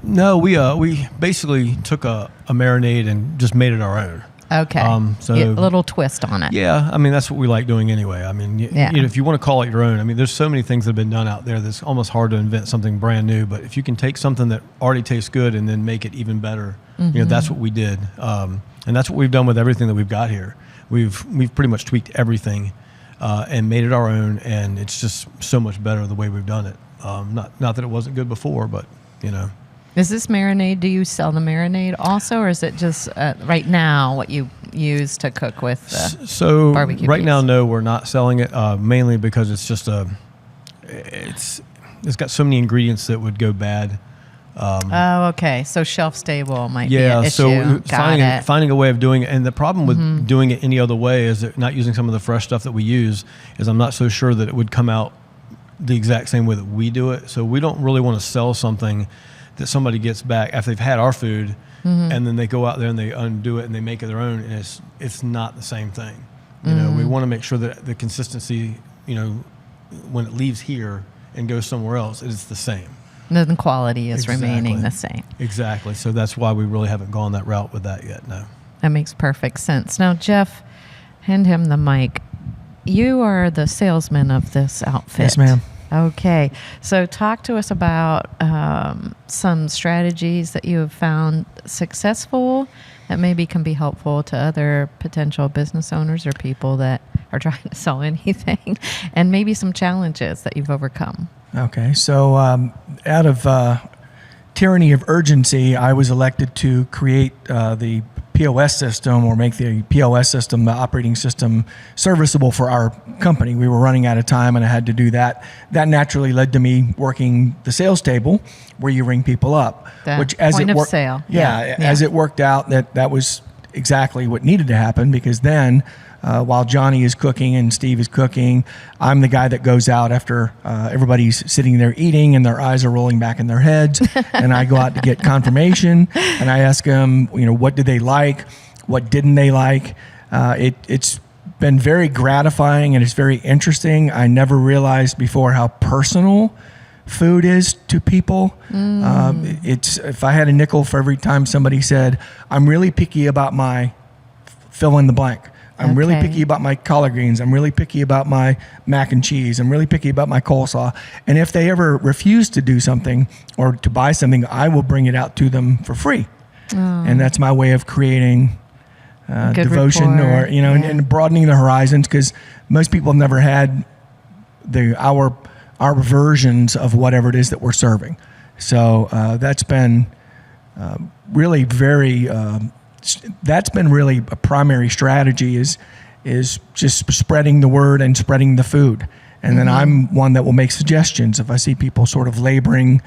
No, we basically took a marinade and just made it our own. Okay. So a little twist on it. Yeah, that's what we like doing anyway. If you want to call it your own, there's so many things that have been done out there that's almost hard to invent something brand new. But if you can take something that already tastes good and then make it even better, that's what we did. And that's what we've done with everything that we've got here. We've pretty much tweaked everything. And made it our own, and it's just so much better the way we've done it. Not that it wasn't good before, but Is this marinade? Do you sell the marinade also, or is it just right now what you use to cook with the barbecue? Right now, no, we're not selling it mainly because it's just it's got so many ingredients that would go bad. Okay. So shelf stable might be an issue. So finding a way of doing it. And the problem with doing it any other way is that not using some of the fresh stuff that we use is I'm not so sure that it would come out the exact same way that we do it. So we don't really want to sell something that somebody gets back after they've had our food and then they go out there and they undo it and they make it their own, and it's not the same thing. We want to make sure that the consistency, when it leaves here and goes somewhere else, it's the same. The quality is remaining the same. Exactly. So that's why we really haven't gone that route with that yet, no. That makes perfect sense. Now, Jeff, hand him the mic. You are the salesman of this outfit. Yes, ma'am. Okay. So talk to us about some strategies that you have found successful that maybe can be helpful to other potential business owners or people that are trying to sell anything, and maybe some challenges that you've overcome. Okay. So out of tyranny of urgency, I was elected to create the POS system, or make the POS system, the operating system, serviceable for our company. We were running out of time and I had to do that. That naturally led to me working the sales table where you ring people up. The point of sale. Yeah, as it worked out, that was exactly what needed to happen, because then while Johnny is cooking and Steve is cooking, I'm the guy that goes out after everybody's sitting there eating and their eyes are rolling back in their heads. And I go out to get confirmation and I ask them, what did they like? What didn't they like? It's been very gratifying and it's very interesting. I never realized before how personal food is to people. It's, if I had a nickel for every time somebody said, I'm really picky about my fill in the blank. I'm really picky about my collard greens. I'm really picky about my mac and cheese. I'm really picky about my coleslaw. And if they ever refuse to do something or to buy something, I will bring it out to them for free. And that's my way of creating devotion rapport, and broadening the horizons, because most people have never had our versions of whatever it is that we're serving. So that's been really very... that's been really a primary strategy, is just spreading the word and spreading the food. And then I'm one that will make suggestions. If I see people sort of laboring,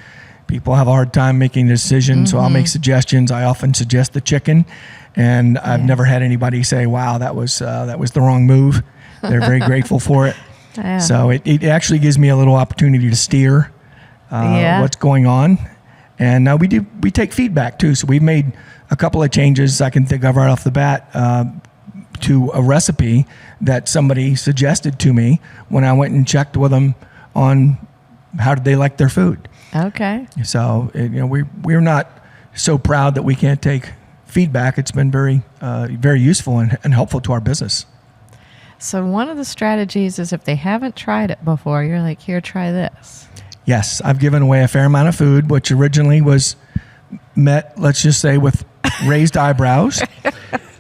people have a hard time making decisions, so I'll make suggestions. I often suggest the chicken, and I've never had anybody say, wow, that was the wrong move. They're very grateful for it. Yeah. So it actually gives me a little opportunity to steer what's going on. And we take feedback too. So we've made a couple of changes I can think of right off the bat to a recipe that somebody suggested to me when I went and checked with them on how did they like their food. Okay. So we're not so proud that we can't take feedback. It's been very very useful and helpful to our business. So one of the strategies is, if they haven't tried it before, you're like, here, try this. Yes, I've given away a fair amount of food, which originally was met, let's just say, with raised eyebrows.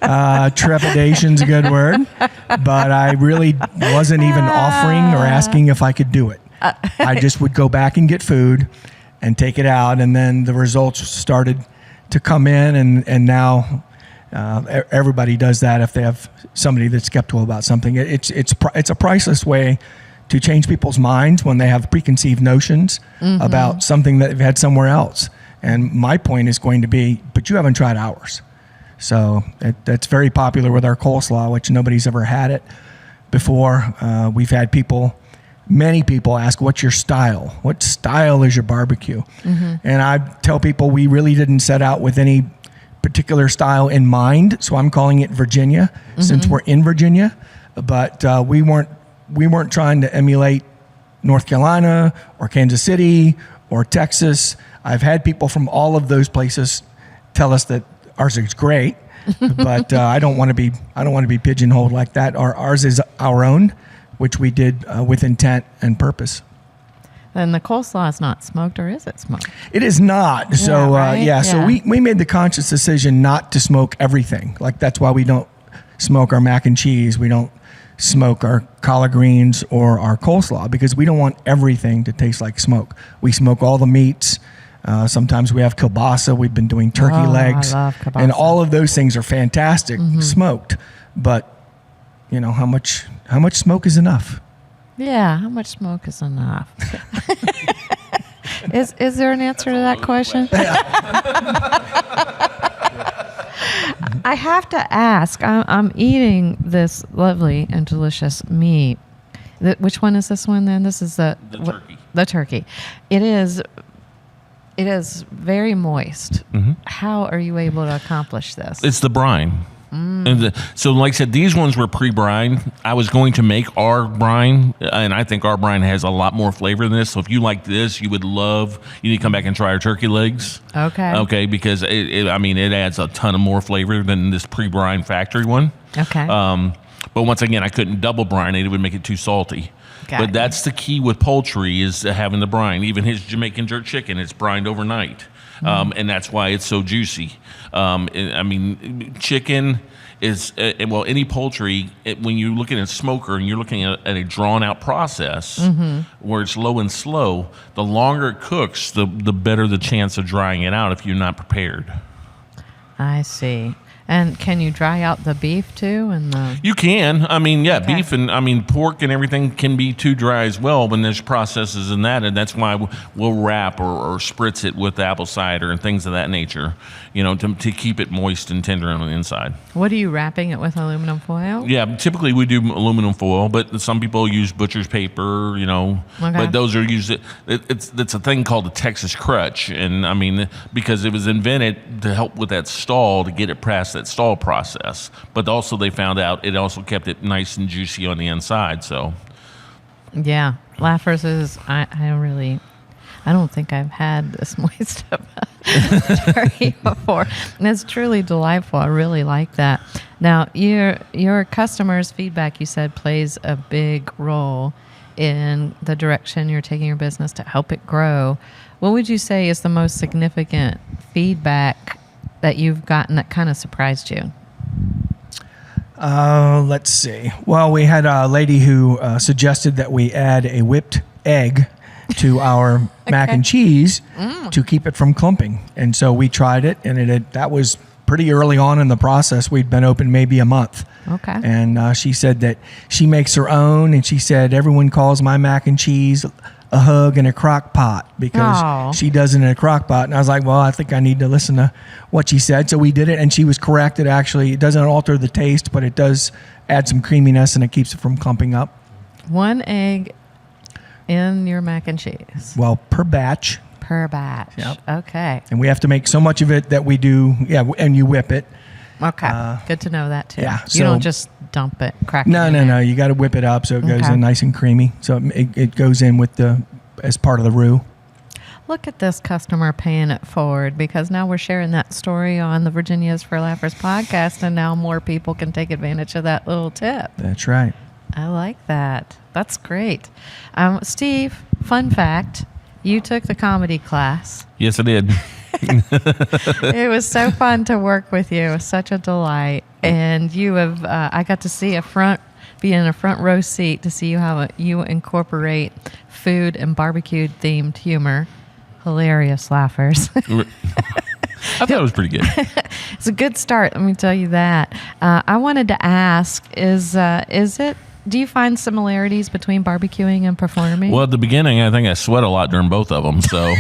Trepidation's a good word, but I really wasn't even offering or asking if I could do it. I just would go back and get food and take it out, and then the results started to come in, and now everybody does that if they have somebody that's skeptical about something. It's a priceless way to change people's minds when they have preconceived notions about something that they've had somewhere else. And my point is going to be, but you haven't tried ours. So that's very popular with our coleslaw, which nobody's ever had it before. We've had many people ask, what's your style? What style is your barbecue? And I tell people we really didn't set out with any particular style in mind. So I'm calling it Virginia, since we're in Virginia. But we weren't trying to emulate North Carolina or Kansas City or Texas. I've had people from all of those places tell us that ours is great, but I don't want to be pigeonholed like that. Ours is our own, which we did with intent and purpose. Then the coleslaw is not smoked, or is it smoked? It is not. So we made the conscious decision not to smoke everything. Like, that's why we don't smoke our mac and cheese. We don't smoke our collard greens or our coleslaw, because we don't want everything to taste like smoke. We smoke all the meats. Sometimes we have kielbasa. We've been doing turkey legs. I love kielbasa. And all of those things are fantastic smoked. But how much smoke is enough? Yeah, how much smoke is enough? Is there an answer to that question? I have to ask. I'm eating this lovely and delicious meat. Which one is this one then? This is the turkey. The turkey. It is very moist. How are you able to accomplish this? It's the brine. And so, like I said, these ones were pre-brine. I was going to make our brine, and I think our brine has a lot more flavor than this. So if you like this, you need to come back and try our turkey legs. Okay, because it adds a ton of more flavor than this pre-brine factory one. Okay. But once again, I couldn't double brine it; it would make it too salty. But that's the key with poultry is having the brine. Even his Jamaican jerk chicken, it's brined overnight. And that's why it's so juicy. I mean, chicken is, any poultry, when you're looking at a smoker and you're looking at a drawn-out process where it's low and slow, the longer it cooks, the better the chance of drying it out if you're not prepared. I see. And can you dry out the beef too? You can. I mean, beef and pork and everything can be too dry as well when there's processes in that, and that's why we'll wrap or spritz it with apple cider and things of that nature, to keep it moist and tender on the inside. What are you wrapping it with? Aluminum foil? Yeah, typically we do aluminum foil, but some people use butcher's paper, but those are used. It's a thing called the Texas crutch, and because it was invented to help with that stall, to get it past that stall process, but also they found out it also kept it nice and juicy on the inside. So yeah, Laughers is I don't think I've had this moist of a turkey before, and it's truly delightful. I really like that. Now your customers' feedback, you said, plays a big role in the direction you're taking your business to help it grow. What would you say is the most significant feedback that you've gotten that kind of surprised you? Let's see. Well, we had a lady who suggested that we add a whipped egg to our mac and cheese to keep it from clumping. And so we tried it, and that was pretty early on in the process. We'd been open maybe a month. Okay. And she said that she makes her own, and she said everyone calls my mac and cheese a hug in a crock pot because she does it in a crock pot. And I was like, well, I think I need to listen to what she said. So we did it, and she was correct. It actually, it doesn't alter the taste, but it does add some creaminess, and it keeps it from clumping up. One egg in your mac and cheese? Well, per batch. Per batch. Yep. Okay. And we have to make so much of it that we do, and you whip it. Okay. Good to know that, too. Yeah. You don't just dump it, crack it. No. You got to whip it up so it goes in nice and creamy. So it goes in with as part of the roux. Look at this customer paying it forward, because now we're sharing that story on the Virginia's for Laughers podcast, and now more people can take advantage of that little tip. That's right. I like that. That's great. Steve, fun fact, you took the comedy class. Yes, I did. It was so fun to work with you. It was such a delight. And you have, I got to see be in a front row seat to see how you incorporate food and barbecue themed humor. Hilarious, Laughers. I thought it was pretty good. It's a good start, let me tell you that. I wanted to ask, do you find similarities between barbecuing and performing? Well, at the beginning, I think I sweat a lot during both of them. So,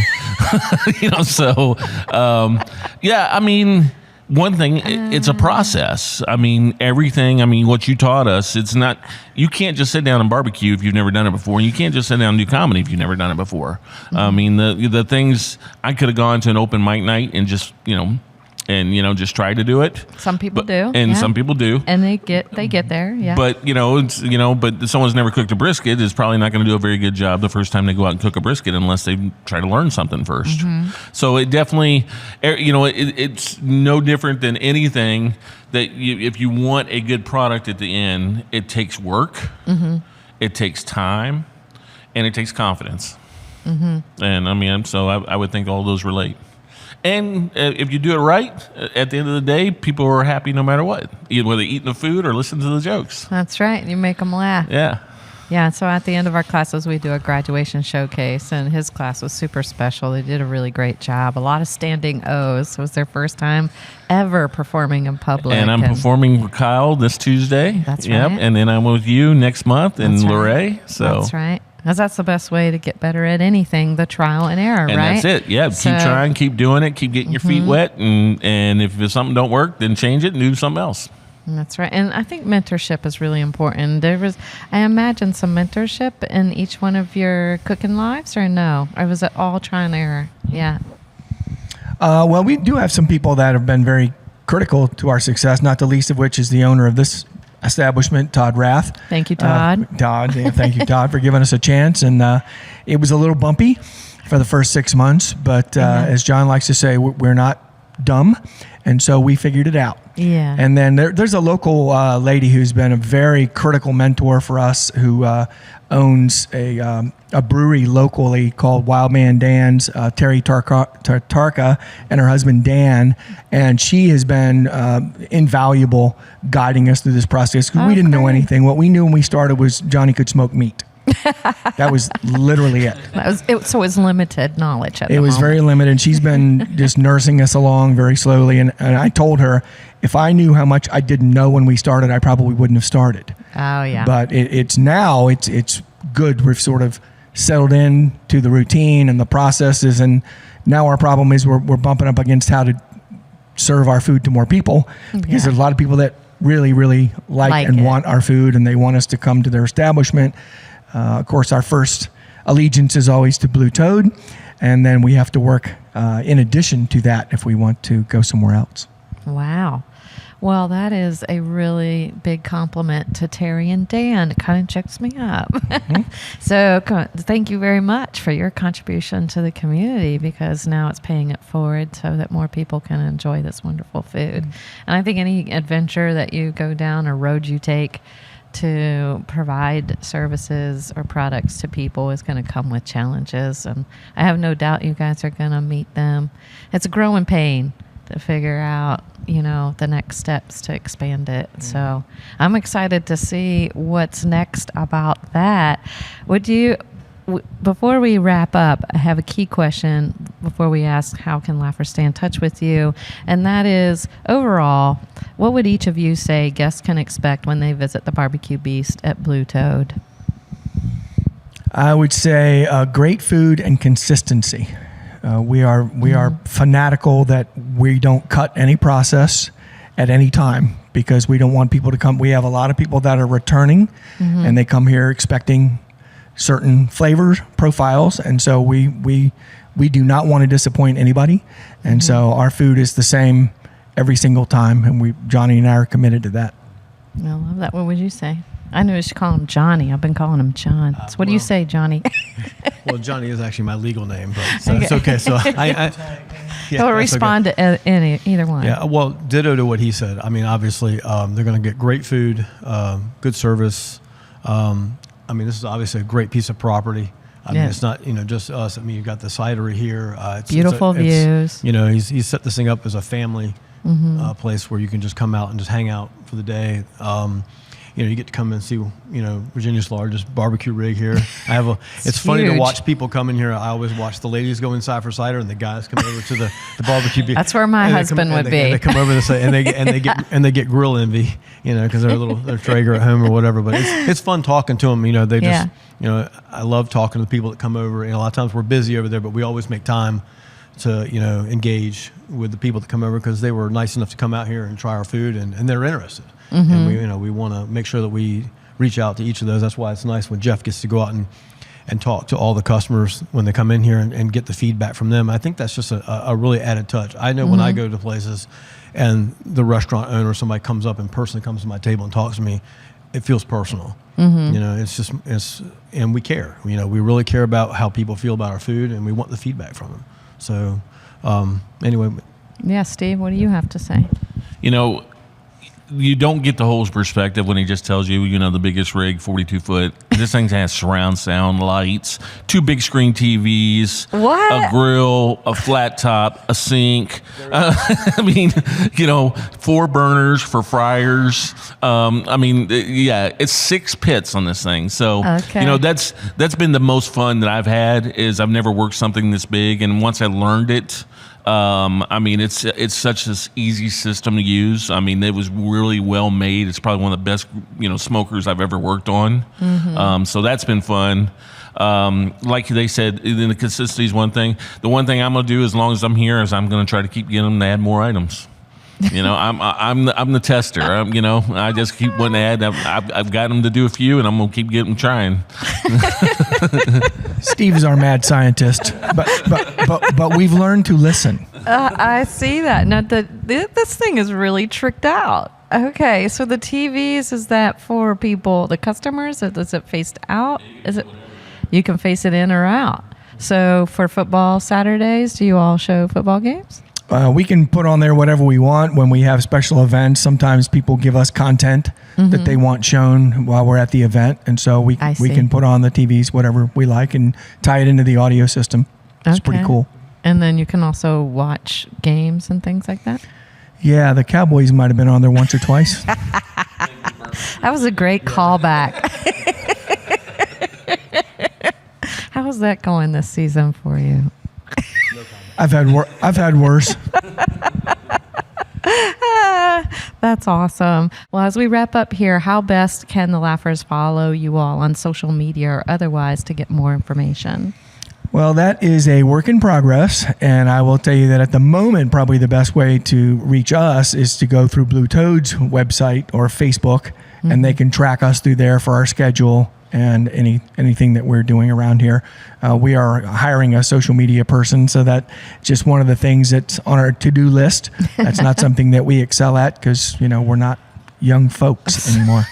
one thing, it's a process. Everything, what you taught us, it's not, you can't just sit down and barbecue if you've never done it before. And you can't just sit down and do comedy if you've never done it before. Mm-hmm. The things, I could have gone to an open mic night and just, just try to do it. Some people do. And some people do. And they get there, yeah. But, but someone's never cooked a brisket is probably not going to do a very good job the first time they go out and cook a brisket unless they try to learn something first. Mm-hmm. So it definitely, it's no different than anything that if you want a good product at the end, it takes work, mm-hmm. it takes time, and it takes confidence. Mm-hmm. And so I would think all those relate. And if you do it right, at the end of the day, people are happy no matter what, whether eating the food or listening to the jokes. That's right. You make them laugh. Yeah. Yeah. So at the end of our classes, we do a graduation showcase, and his class was super special. They did a really great job. A lot of standing O's. It was their first time ever performing in public. And I'm performing with Kyle this Tuesday. That's right. Yep. And then I'm with you next month in Luray. So that's right. Because that's the best way to get better at anything, the trial and error, and right? And that's it. Yeah, keep trying, keep doing it, keep getting your feet wet, and if something don't work, then change it and do something else. That's right. And I think mentorship is really important. I imagine some mentorship in each one of your cooking lives, or no? Or was it all trial and error? Yeah. Well, we do have some people that have been very critical to our success, not the least of which is the owner of this establishment, Todd Rath. Thank you, Todd. Thank you, Todd, for giving us a chance. And it was a little bumpy for the first 6 months, but as John likes to say, we're not dumb. And so we figured it out. Yeah. And then there's a local lady who's been a very critical mentor for us, who owns a brewery locally called Wild Man Dan's, Terry Tarka and her husband Dan. And she has been invaluable guiding us through this process, because we didn't know anything. What we knew when we started was Johnny could smoke meat. That was literally it. So it was limited knowledge at the It was moment. very limited. She's been just nursing us along very slowly. And I told her, if I knew how much I didn't know when we started, I probably wouldn't have started. Oh, yeah. But it's good. We've sort of settled in to the routine and the processes. And now our problem is we're bumping up against how to serve our food to more people, because there's a lot of people that really, really like and want our food, and they want us to come to their establishment. Of course, our first allegiance is always to Blue Toad, and then we have to work in addition to that if we want to go somewhere else. Wow. Well, that is a really big compliment to Terry and Dan. It kind of checks me up. So thank you very much for your contribution to the community, because now it's paying it forward so that more people can enjoy this wonderful food. And I think any adventure that you go down or road you take to provide services or products to people is going to come with challenges. And I have no doubt you guys are going to meet them. It's a growing pain to figure out, the next steps to expand it. So I'm excited to see what's next about that. Before we wrap up, I have a key question before we ask how can Laffers stay in touch with you, and that is, overall, what would each of you say guests can expect when they visit the BBQ Beast at Blue Toad? I would say great food and consistency. We are fanatical that we don't cut any process at any time, because we don't want people to come. We have a lot of people that are returning, and they come here expecting certain flavor profiles, and so we do not want to disappoint anybody, and so our food is the same every single time, and Johnny and I are committed to that. I love that. What would you say? I know you should call him Johnny. I've been calling him John. So what do you say, Johnny? Well, Johnny is actually my legal name, but so it's okay. So He'll respond to either one. Yeah, well, ditto to what he said. I mean, obviously, they're going to get great food, good service. This is obviously a great piece of property. I mean, it's not, just us. I mean, you've got the cidery here. Beautiful views. He's set this thing up as a family place where you can just come out and just hang out for the day. You get to come and see, Virginia's largest barbecue rig here. It's funny to watch people come in here. I always watch the ladies go inside for cider, and the guys come over to the barbecue. That's where my husband would be. They come over and they get grill envy, because they're Traeger at home or whatever. But it's fun talking to them. They just, I love talking to the people that come over. And a lot of times we're busy over there, but we always make time to engage with the people that come over, because they were nice enough to come out here and try our food, and they're interested. And we want to make sure that we reach out to each of those. That's why it's nice when Jeff gets to go out and talk to all the customers when they come in here and get the feedback from them. I think that's just a really added touch. I know when I go to places and the restaurant owner, somebody comes up and personally comes to my table and talks to me, it feels personal. And we care. We really care about how people feel about our food, and we want the feedback from them. So anyway. Yeah, Steve, what do you have to say? You don't get the whole perspective when he just tells you, the biggest rig, 42 foot. This thing has surround sound, lights, 2 big screen TVs, a grill, a flat top, a sink. 4 burners for fryers. It's 6 pits on this thing. So, that's been the most fun that I've had. Is I've never worked something this big, and once I learned it, it's such an easy system to use. It was really well made. It's probably one of the best, smokers I've ever worked on. So that's been fun. Like they said, the consistency is one thing. The one thing I'm going to do as long as I'm here is I'm going to try to keep getting them to add more items. I'm the tester. I just keep wanting to add. I've got them to do a few, and I'm going to keep getting them trying. Steve is our mad scientist, but we've learned to listen. I see that. Now, this thing is really tricked out. Okay, so the TVs, is that for people, the customers? Is it faced out? Is it? You can face it in or out. So for football Saturdays, do you all show football games? We can put on there whatever we want when we have special events. Sometimes people give us content that they want shown while we're at the event. And so we can put on the TVs, whatever we like, and tie it into the audio system. It's pretty cool. And then you can also watch games and things like that? Yeah, the Cowboys might have been on there once or twice. That was a great callback. How's that going this season for you? I've had worse. That's awesome. Well, as we wrap up here, how best can the Laughers follow you all on social media or otherwise to get more information? Well, that is a work in progress, and I will tell you that at the moment, probably the best way to reach us is to go through Blue Toad's website or Facebook, and they can track us through there for our schedule and anything that we're doing around here. We are hiring a social media person, so that's just one of the things that's on our to-do list. That's not something that we excel at because, we're not young folks anymore.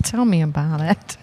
Tell me about it.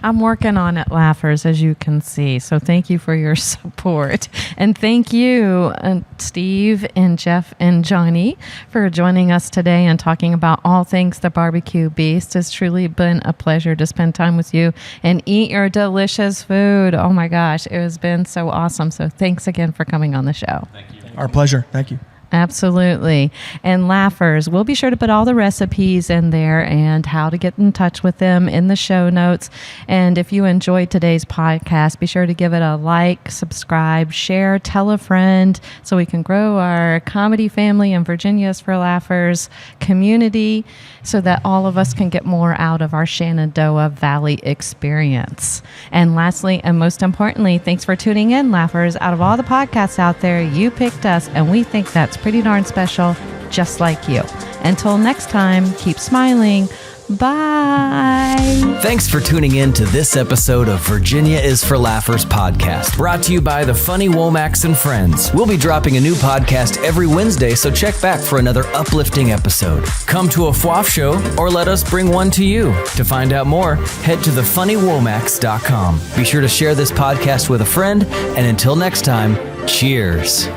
I'm working on it, Laughers, as you can see. So thank you for your support. And thank you, Steve and Jeff and Johnny, for joining us today and talking about all things the BBQ Beast. It's truly been a pleasure to spend time with you and eat your delicious food. Oh my gosh, it has been so awesome. So thanks again for coming on the show. Thank you. Our pleasure. Thank you. Absolutely. And Laughers, we'll be sure to put all the recipes in there and how to get in touch with them in the show notes. And if you enjoyed today's podcast, be sure to give it a like, subscribe, share, tell a friend so we can grow our comedy family and Virginia's for Laughers community so that all of us can get more out of our Shenandoah Valley experience. And lastly, and most importantly, thanks for tuning in, Laughers. Out of all the podcasts out there, you picked us, and we think that's pretty darn special, just like you. Until next time, keep smiling. Bye. Thanks for tuning in to this episode of Virginia is for Laughers podcast, brought to you by the Funny Womacs and Friends. We'll be dropping a new podcast every Wednesday, so check back for another uplifting episode. Come to a FWAF show or let us bring one to you. To find out more, head to thefunnywomacs.com. Be sure to share this podcast with a friend, and until next time, cheers.